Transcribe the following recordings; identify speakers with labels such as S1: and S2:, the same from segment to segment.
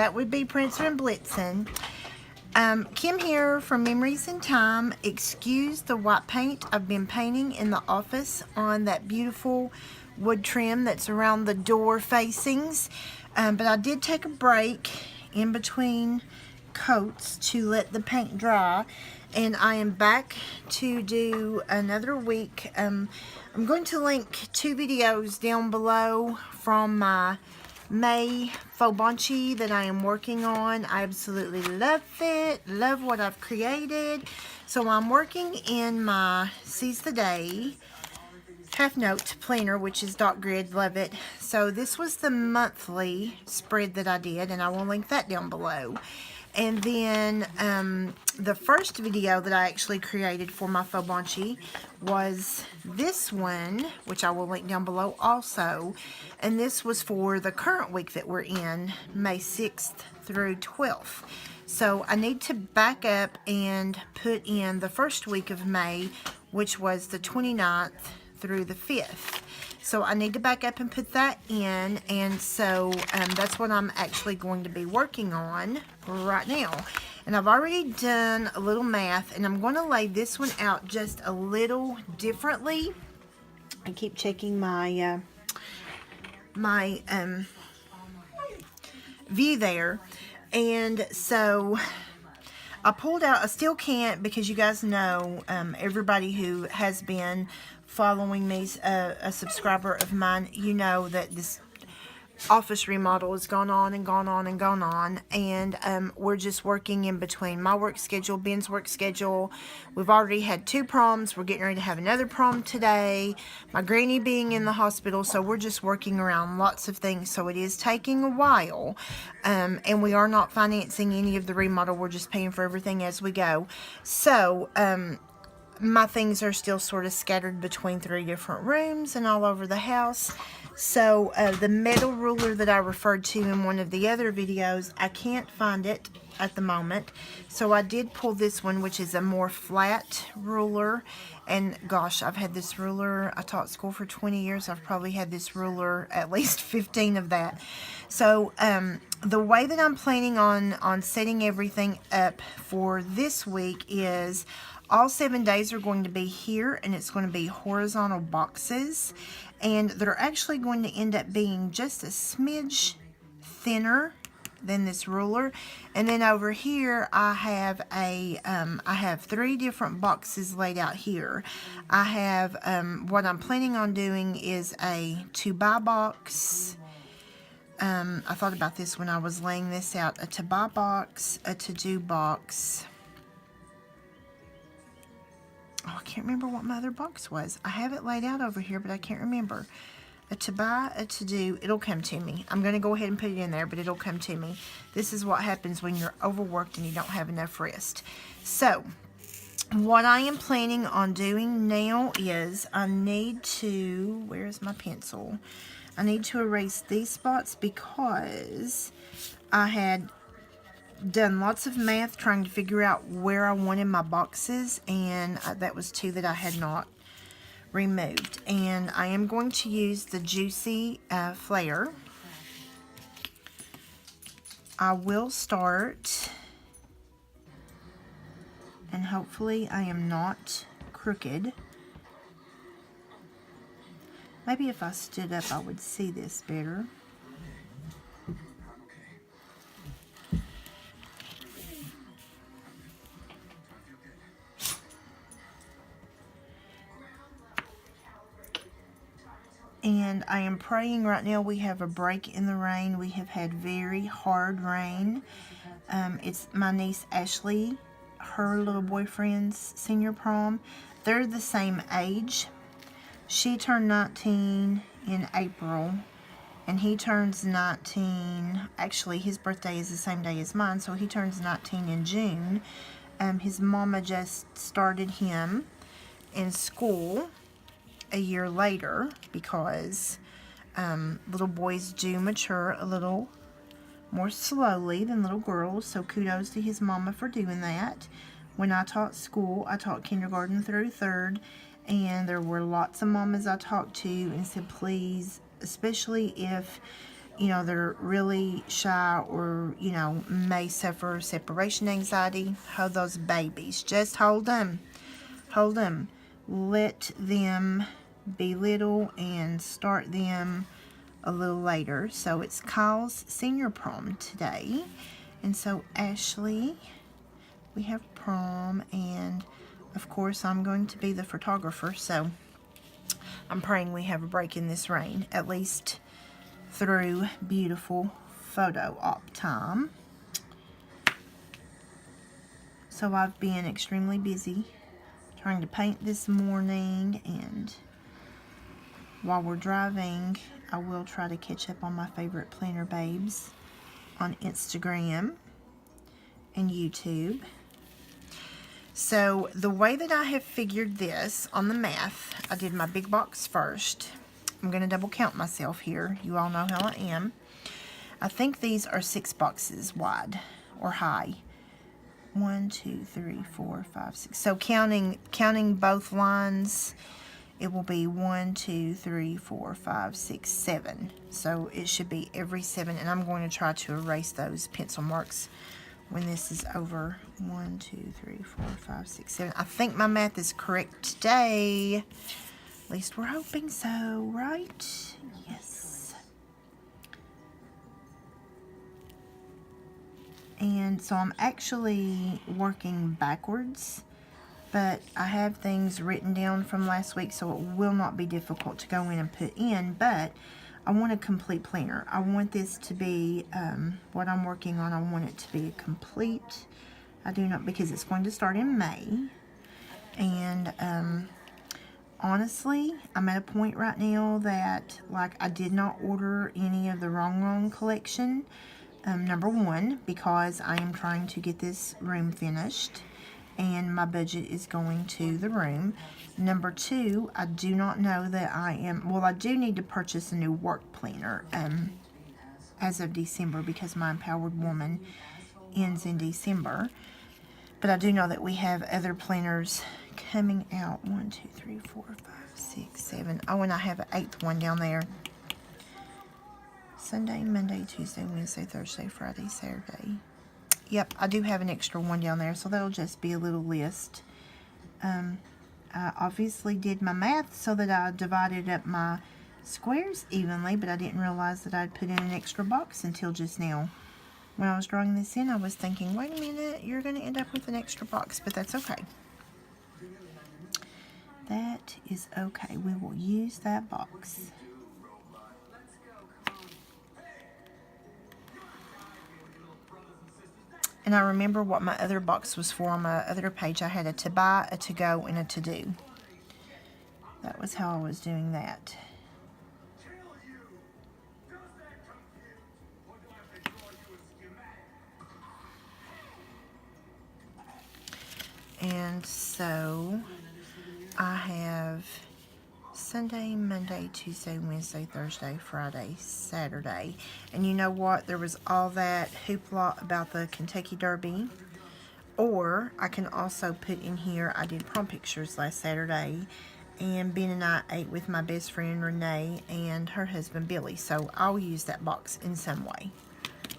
S1: that would be Prancer and Blitzen. Kim here from Memories in Time. Excuse the white paint I've been painting in the office on that beautiful wood trim that's around the door facings. But I did take a break in between coats to let the paint dry, and I am back to do another week. I'm going to link 2 videos down below from my May Fauxbonichi that I am working on. I absolutely love it, love what I've created. So I'm working in my Seize the Day half note planner, which is dot grid, love it. So this was the monthly spread that I did, and I will link that down below. And then the first video that I actually created for my Fauxbonichi was this one, which I will link down below also. And this was for the current week that we're in, May 6th through 12th. So I need to back up and put in the first week of May, which was the 29th through the 5th. So I need to back up and put that in, and so that's what I'm actually going to be working on right now. And I've already done a little math, and I'm going to lay this one out just a little differently. I keep checking my view there, and so I pulled out, I still can't, because you guys know, everybody who has been following me, a subscriber of mine, you know that this office remodel has gone on and gone on and gone on, and we're just working in between my work schedule, Ben's work schedule. We've already had 2 proms. We're getting ready to have another prom today, my granny being in the hospital, so we're just working around lots of things. So it is taking a while, and we are not financing any of the remodel. We're just paying for everything as we go. So my things are still sort of scattered between 3 different rooms and all over the house. So the metal ruler that I referred to in one of the other videos, I can't find it at the moment. So I did pull this one, which is a more flat ruler. And gosh, I've had this ruler, I taught school for 20 years. I've probably had this ruler at least 15 of that. So the way that I'm planning on setting everything up for this week is all 7 days are going to be here, and it's going to be horizontal boxes, and they're actually going to end up being just a smidge thinner than this ruler. And then over here I have I have 3 different boxes laid out here. I have what I'm planning on doing is a to-buy box. I thought about this when I was laying this out. A to-buy box, a to-do box. Oh, I can't remember what my other box was. I have it laid out over here, but I can't remember. A to buy, a to do. It'll come to me. I'm going to go ahead and put it in there, but it'll come to me. This is what happens when you're overworked and you don't have enough rest. So, what I am planning on doing now is I need to, where's my pencil? I need to erase these spots because I had done lots of math trying to figure out where I wanted my boxes, and that was 2 that I had not removed. And I am going to use the Juicy Flare. I will start, and hopefully I am not crooked. Maybe if I stood up I would see this better. And I am praying right now. We have a break in the rain. We have had very hard rain. It's my niece Ashley, her little boyfriend's senior prom. They're the same age. She turned 19 in April, and he turns 19. Actually, his birthday is the same day as mine, so he turns 19 in June. His mama just started him in school a year later because little boys do mature a little more slowly than little girls, so kudos to his mama for doing that. When I taught school, I taught kindergarten through 3rd, and there were lots of mamas I talked to and said, please, especially if you know, they're really shy or, you know, may suffer separation anxiety, hold those babies. Just hold them. Hold them. Let them be little and start them a little later. So it's Kyle's senior prom today. And so Ashley, we have prom, and of course I'm going to be the photographer. So I'm praying we have a break in this rain, at least through beautiful photo op time. So I've been extremely busy trying to paint this morning, and while we're driving, I will try to catch up on my favorite planner babes on Instagram and YouTube. So the way that I have figured this on the math, I did my big box first. I'm going to double count myself here. You all know how I am. I think these are 6 boxes wide or high. 1, 2, 3, 4, 5, 6. So counting both lines, it will be 1, 2, 3, 4, 5, 6, 7. So it should be every 7, and I'm going to try to erase those pencil marks when this is over. 1, 2, 3, 4, 5, 6, 7. I think my math is correct today. At least we're hoping so, right? Yes. And so I'm actually working backwards, but I have things written down from last week, so it will not be difficult to go in and put in, but I want a complete planner. I want this to be, what I'm working on, I want it to be a complete, I do not, because it's going to start in May, and honestly, I'm at a point right now that, like, I did not order any of the Wrong collection, number one, because I am trying to get this room finished, and my budget is going to the room. Number two, I do not know that I do need to purchase a new work planner as of December, because my Empowered Woman ends in December. But I do know that we have other planners coming out. 1, 2, 3, 4, 5, 6, 7. Oh, and I have an 8th one down there. Sunday, Monday, Tuesday, Wednesday, Thursday, Friday, Saturday. Yep, I do have an extra one down there, so that'll just be a little list. I obviously did my math so that I divided up my squares evenly, but I didn't realize that I'd put in an extra box until just now. When I was drawing this in, I was thinking, wait a minute, you're going to end up with an extra box, but that's okay. That is okay. We will use that box. And I remember what my other box was for. On my other page, I had a to buy, a to go, and a to do. That was how I was doing that. And so I have Sunday, Monday, Tuesday, Wednesday, Thursday, Friday, Saturday. And you know what? There was all that hoopla about the Kentucky Derby. Or I can also put in here, I did prom pictures last Saturday. And Ben and I ate with my best friend Renee and her husband Billy. So I'll use that box in some way.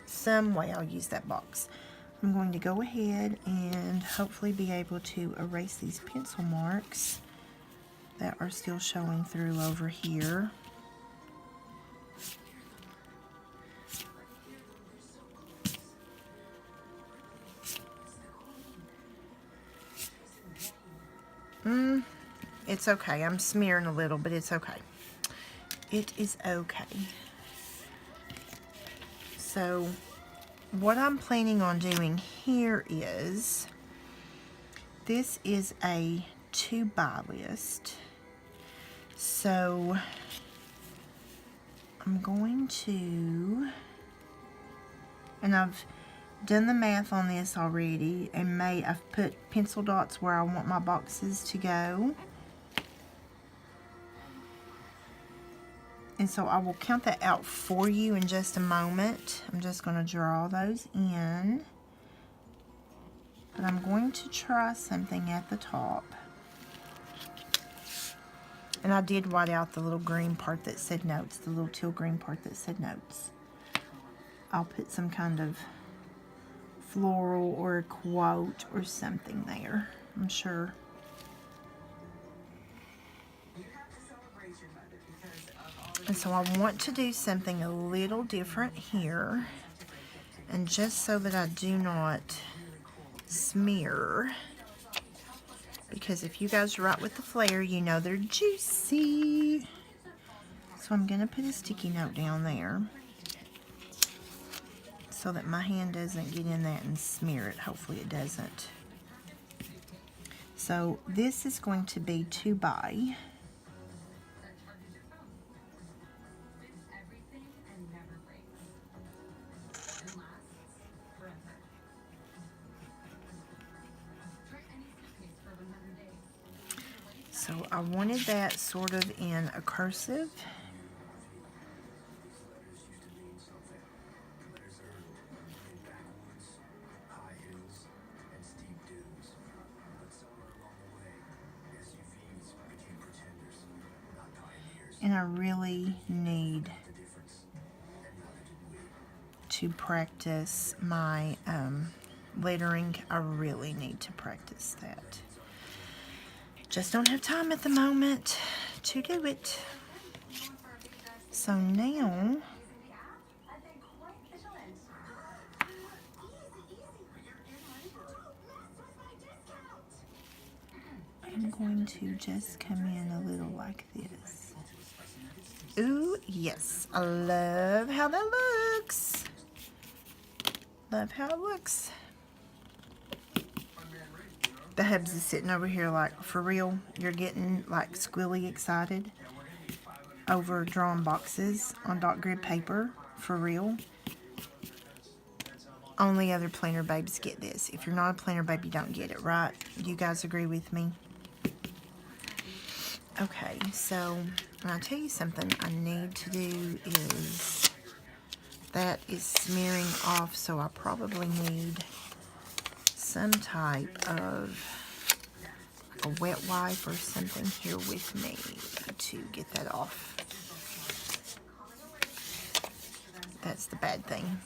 S1: Some way I'll use that box. I'm going to go ahead and hopefully be able to erase these pencil marks that are still showing through over here. It's okay. I'm smearing a little, but it's okay. It is okay. So what I'm planning on doing here is, this is a to buy list. So I'm going to, and I've done the math on this already, and I've put pencil dots where I want my boxes to go. And so I will count that out for you in just a moment. I'm just going to draw those in. But I'm going to try something at the top. And I did white out the little green part that said notes, the little teal green part that said notes. I'll put some kind of floral or a quote or something there, I'm sure. And so I want to do something a little different here. And just so that I do not smear, because if you guys write with the flare, you know they're juicy. So I'm going to put a sticky note down there so that my hand doesn't get in that and smear it. Hopefully it doesn't. So this is going to be 2 by. So I wanted that sort of in a cursive. And I really need to practice my lettering. I really need to practice that. Just don't have time at the moment to do it. So now I'm going to just come in a little like this. Ooh, yes. I love how that looks. Love how it looks. The hubs is sitting over here like, for real, you're getting like squilly excited over drawing boxes on dot grid paper, for real. Only other planner babes get this. If you're not a planner babe, you don't get it, right? You guys agree with me? Okay, so I'll tell you something I need to do is, that is smearing off, so I probably need some type of a wet wipe or something here with me to get that off. That's the bad thing.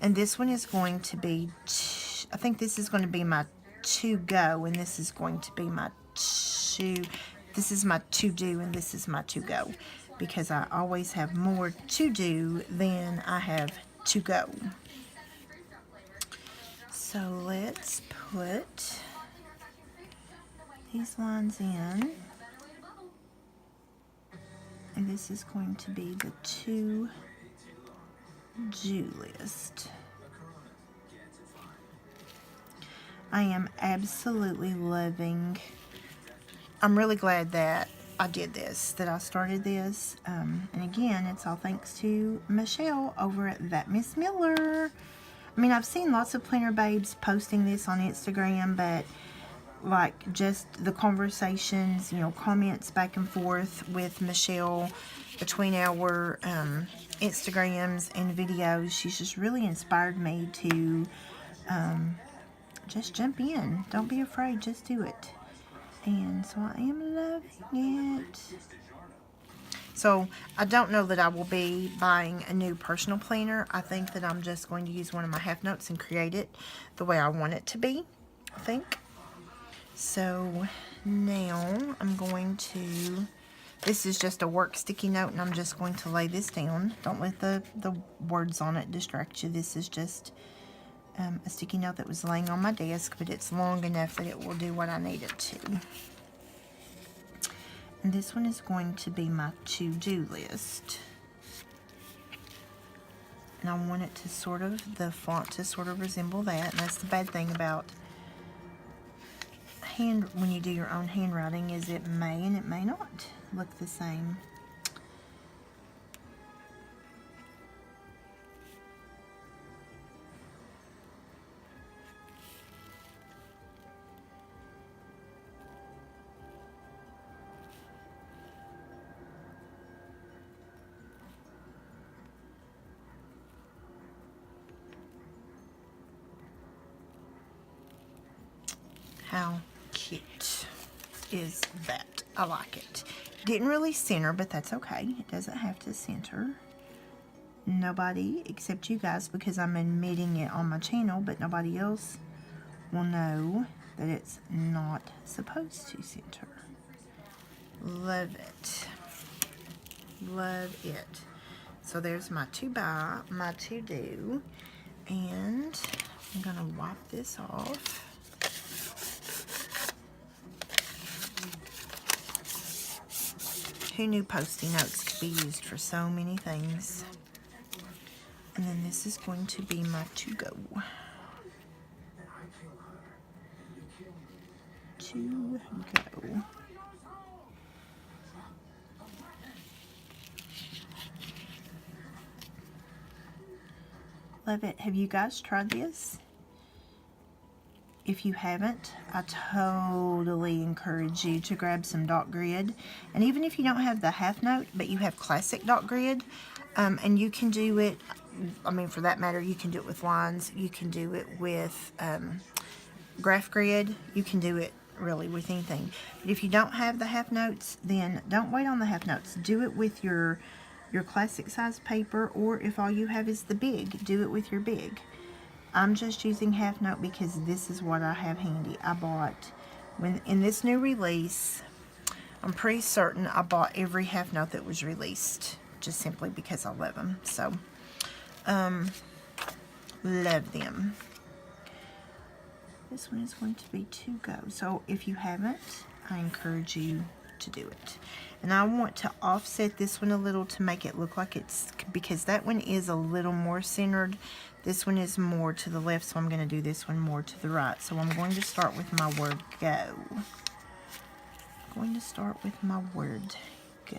S1: And this one is going to be, I think this is going to be my to go, and this is going to be my this is my to do, and this is my to go, because I always have more to do than I have to go. So let's put these lines in, and this is going to be the to do list. I am absolutely loving, I'm really glad that I did this, that I started this, and again, it's all thanks to Michelle over at That Miss Miller. I mean, I've seen lots of planner babes posting this on Instagram, but like just the conversations, you know, comments back and forth with Michelle between our Instagrams and videos, she's just really inspired me to just jump in. Don't be afraid, just do it. And so I am loving it. So I don't know that I will be buying a new personal planner. I think that I'm just going to use one of my half notes and create it the way I want it to be, I think. So now I'm going to, this is just a work sticky note, and I'm just going to lay this down. Don't let the words on it distract you. This is just a sticky note that was laying on my desk, but it's long enough that it will do what I need it to. And this one is going to be my to-do list. And I want it to sort of, the font to sort of resemble that. And that's the bad thing about when you do your own handwriting, is it may and it may not look the same. How cute is that? I like it. Didn't really center, but that's okay. It doesn't have to center. nobody except you guys, because I'm admitting it on my channel, but nobody else will know that it's not supposed to center. Love it. Love it. So there's my to buy, my to do, and I'm gonna wipe this off. Who knew Post-it notes could be used for so many things? And then this is going to be my to go. To go. Love it. Have you guys tried this? If you haven't, I totally encourage you to grab some dot grid. And even if you don't have the half note, but you have classic dot grid, and you can do it, I mean, for that matter, you can do it with lines. You can do it with graph grid. You can do it really with anything. But if you don't have the half notes, then don't wait on the half notes. Do it with your classic size paper, or if all you have is the big, do it with your big. I'm just using half note because this is what I have handy. I bought, when in this new release, I'm pretty certain I bought every half note that was released, just simply because I love them. So, love them. This one is going to be to go. So if you haven't, I encourage you to do it. And I want to offset this one a little to make it look like it's, because that one is a little more centered. This one is more to the left, so I'm going to do this one more to the right. So I'm going to start with my word go. I'm going to start with my word go.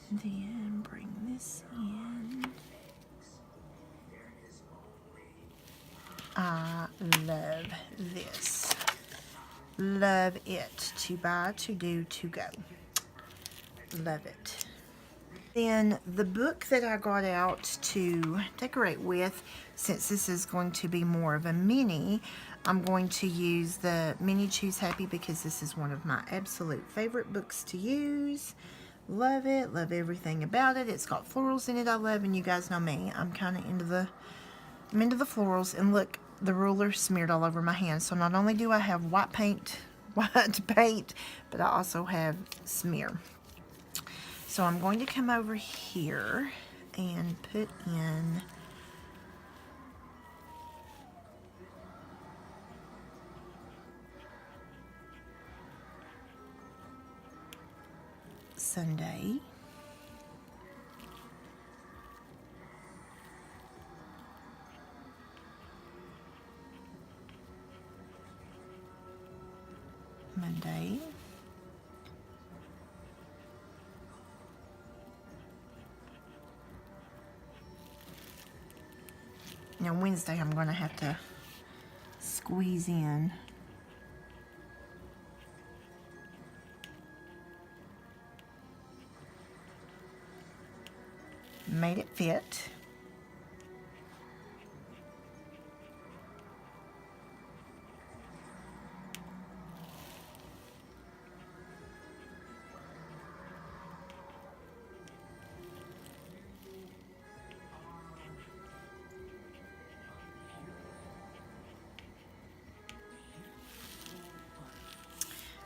S1: And then bring this in. I love this. Love it. To buy, to do, to go. Love it. Then the book that I got out to decorate with, since this is going to be more of a mini, I'm going to use the Mini Choose Happy because this is one of my absolute favorite books to use. Love it. Love everything about it. It's got florals in it I love, and you guys know me. I'm kind of into the florals. And look, the ruler smeared all over my hand. So not only do I have white paint, but I also have smear. So I'm going to come over here and put in Sunday. Monday. Now Wednesday I'm going to have to squeeze in. Made it fit.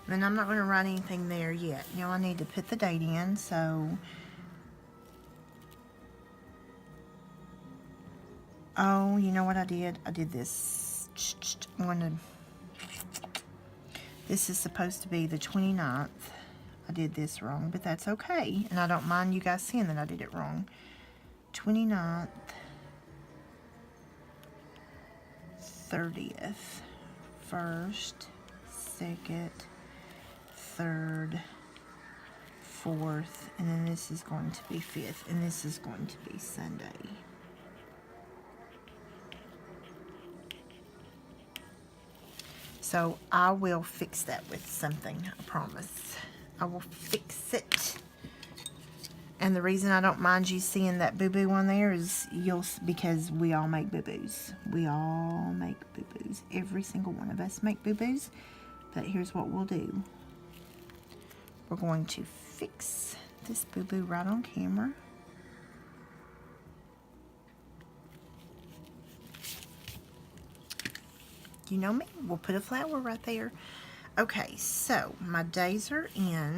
S1: And I'm not going to write anything there yet. Now I need to put the date in, so... Oh, you know what I did? I did this. I'm going to... This is supposed to be the 29th. I did this wrong, but that's okay. And I don't mind you guys seeing that I did it wrong. 29th. 30th. 1st. 2nd. 3rd, 4th, and then this is going to be 5th, and this is going to be Sunday. So I will fix that with something, I promise. I will fix it. And the reason I don't mind you seeing that boo-boo on there is because we all make boo-boos. We all make boo-boos. Every single one of us make boo-boos. But here's what we'll do. We're going to fix this boo-boo right on camera. You know me, we'll put a flower right there. Okay, so my days are in,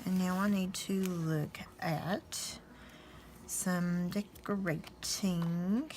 S1: and now I need to look at some decorating.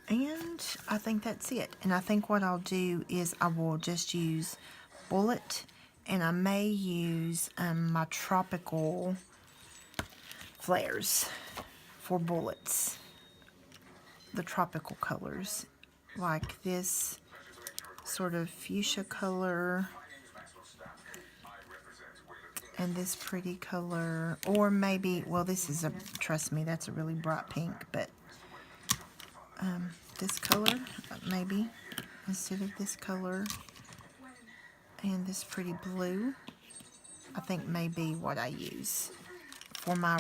S1: And I think that's it. And I think what I'll do is I will just use bullet, and I may use my tropical flares for bullets. The tropical colors, like this sort of fuchsia color and this pretty color, or maybe, well, this is a, trust me, that's a really bright pink, but this color, maybe, instead of this color, and this pretty blue, I think may be what I use for my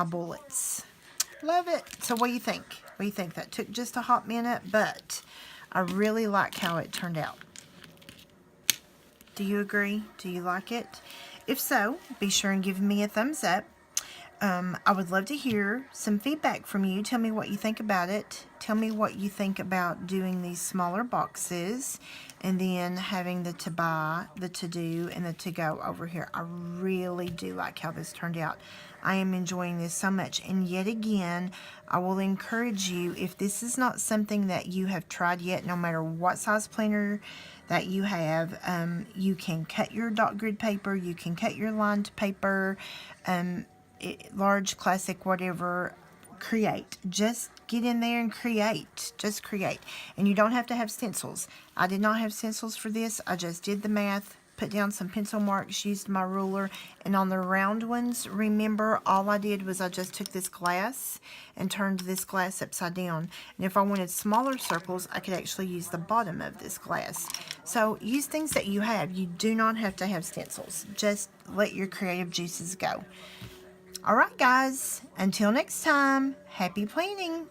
S1: bullets. Love it. So what do you think? What do you think? That took just a hot minute, but I really like how it turned out. Do you agree? Do you like it? If so, be sure and give me a thumbs up. I would love to hear some feedback from you. Tell me what you think about it. Tell me what you think about doing these smaller boxes and then having the to buy, the to do, and the to go over here. I really do like how this turned out. I am enjoying this so much. And yet again, I will encourage you, if this is not something that you have tried yet, no matter what size planner that you have, you can cut your dot grid paper, you can cut your lined paper, large, classic, whatever. Create. Just get in there and create. Just create. And you don't have to have stencils. I did not have stencils for this. I just did the math, put down some pencil marks, used my ruler, and on the round ones, remember, all I did was I just took this glass and turned this glass upside down. And if I wanted smaller circles, I could actually use the bottom of this glass. So use things that you have. You do not have to have stencils. Just let your creative juices go. Alright guys, until next time, happy planning!